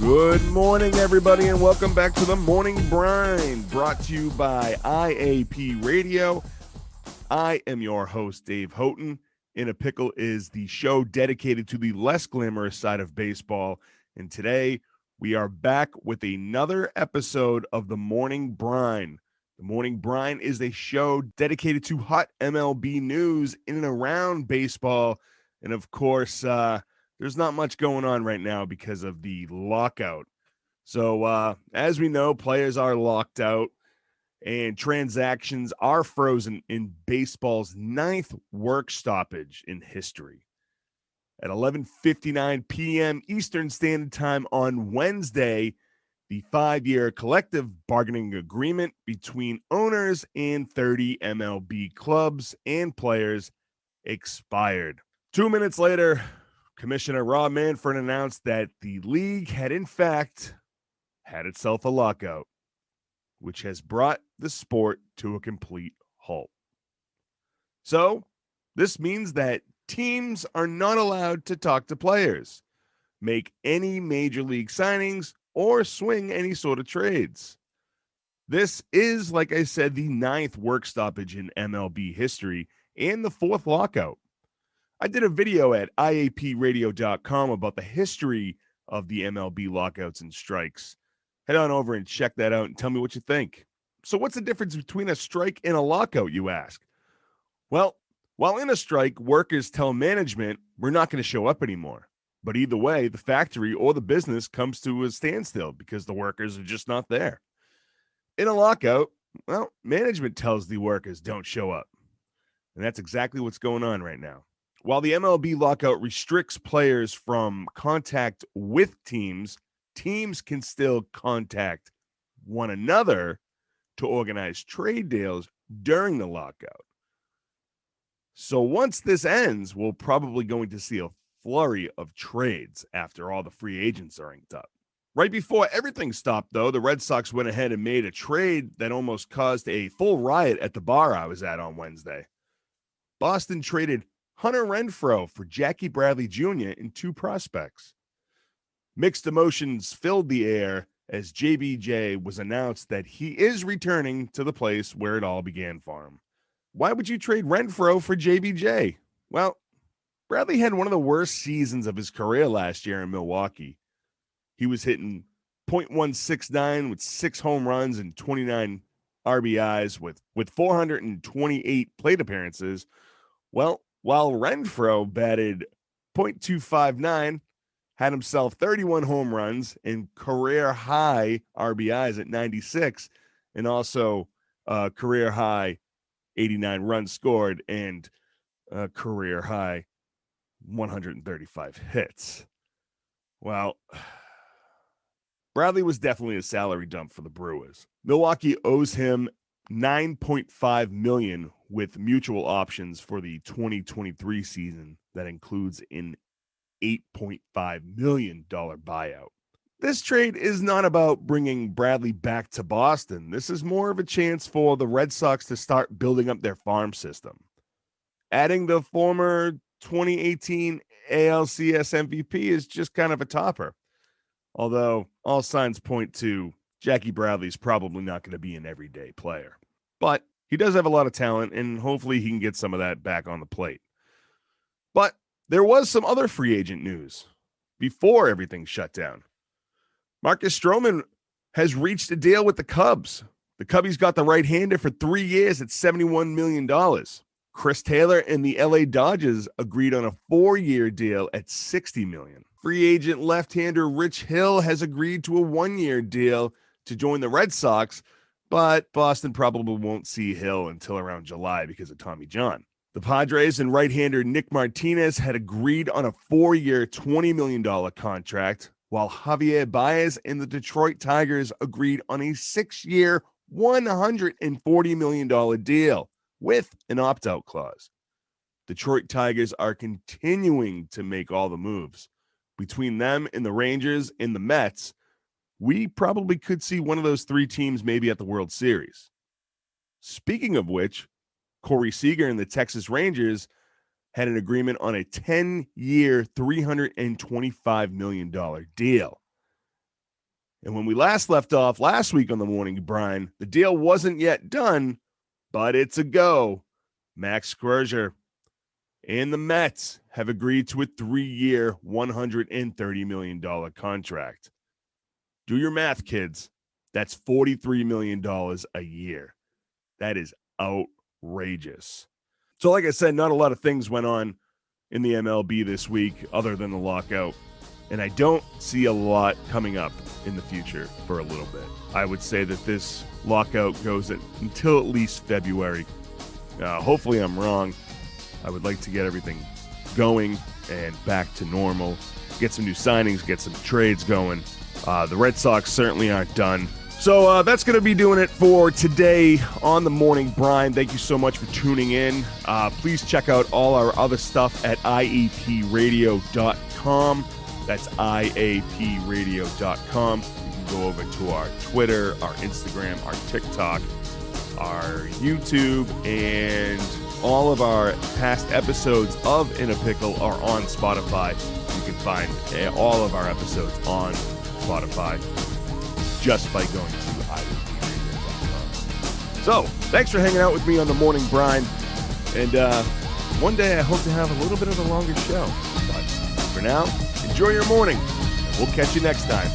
Good morning, everybody, and welcome back to the Morning Brine, brought to you by IAP Radio. I am your host, Dave Houghton. In a Pickle is the show dedicated to the less glamorous side of baseball, and today we are back with another episode of the Morning Brine. The Morning Brine is a show dedicated to hot MLB news in and around baseball, and of course, there's not much going on right now because of the lockout. So as we know, players are locked out and transactions are frozen in baseball's ninth work stoppage in history. At 11:59 p.m. Eastern Standard Time on Wednesday, the 5-year collective bargaining agreement between owners and 30 MLB clubs and players expired. 2 minutes later, Commissioner Rob Manfred announced that the league had in fact had itself a lockout, which has brought the sport to a complete halt. So this means that teams are not allowed to talk to players, make any major league signings, or swing any sort of trades. This is, like I said, the ninth work stoppage in MLB history and the fourth lockout. I did a video at iapradio.com about the history of the MLB lockouts and strikes. Head on over and check that out and tell me what you think. So what's the difference between a strike and a lockout, you ask? Well, while in a strike, workers tell management we're not going to show up anymore. But either way, the factory or the business comes to a standstill because the workers are just not there. In a lockout, well, management tells the workers don't show up. And that's exactly what's going on right now. While the MLB lockout restricts players from contact with teams, teams can still contact one another to organize trade deals during the lockout. So once this ends, we're probably going to see a flurry of trades after all the free agents are inked up. Right before everything stopped, though, the Red Sox went ahead and made a trade that almost caused a full riot at the bar I was at on Wednesday. Boston traded Hunter Renfroe for Jackie Bradley Jr. and two prospects. Mixed emotions filled the air as JBJ was announced that he is returning to the place where it all began for him. Why would you trade Renfroe for JBJ? Well, Bradley had one of the worst seasons of his career last year in Milwaukee. He was hitting .169 with 6 home runs and 29 RBIs with 428 plate appearances. Well, while Renfroe batted .259, had himself 31 home runs and career high RBIs at 96, and also career high 89 runs scored and career high 135 hits. Well, Bradley was definitely a salary dump for the Brewers. Milwaukee owes him $9.5 million with mutual options for the 2023 season that includes an $8.5 million buyout. This trade is not about bringing Bradley back to Boston. This is more of a chance for the Red Sox to start building up their farm system. Adding the former 2018 ALCS MVP is just kind of a topper. Although all signs point to Jackie Bradley's probably not going to be an everyday player. But he does have a lot of talent, and hopefully he can get some of that back on the plate. But there was some other free agent news before everything shut down. Marcus Stroman has reached a deal with the Cubs. The Cubbies got the right-hander for 3 years at $71 million. Chris Taylor and the LA Dodgers agreed on a 4-year deal at $60 million. Free agent left-hander Rich Hill has agreed to a 1-year deal to join the Red Sox, but Boston probably won't see Hill until around July because of Tommy John. The Padres and right-hander Nick Martinez had agreed on a 4-year, $20 million contract, while Javier Baez and the Detroit Tigers agreed on a 6-year, $140 million deal with an opt-out clause. Detroit Tigers are continuing to make all the moves. Between them and the Rangers and the Mets, we probably could see one of those three teams maybe at the World Series. Speaking of which, Corey Seager and the Texas Rangers had an agreement on a 10-year, $325 million deal. And when we last left off last week on the Morning Brine, the deal wasn't yet done, but it's a go. Max Scherzer and the Mets have agreed to a 3-year, $130 million contract. Do your math, kids. That's $43 million a year. That is outrageous. So like I said, not a lot of things went on in the MLB this week other than the lockout. And I don't see a lot coming up in the future for a little bit. I would say that this lockout goes until at least February. Hopefully I'm wrong. I would like to get everything going and back to normal. Get some new signings, get some trades going. The Red Sox certainly aren't done. So that's going to be doing it for today on the Morning Brine. Thank you so much for tuning in. Please check out all our other stuff at iapradio.com. That's iapradio.com. You can go over to our Twitter, our Instagram, our TikTok, our YouTube, and all of our past episodes of In a Pickle are on Spotify. You can find all of our episodes on Spotify just by going to iapradio.com. So, thanks for hanging out with me on the Morning Brine. And one day I hope to have a little bit of a longer show. But for now, enjoy your morning. We'll catch you next time.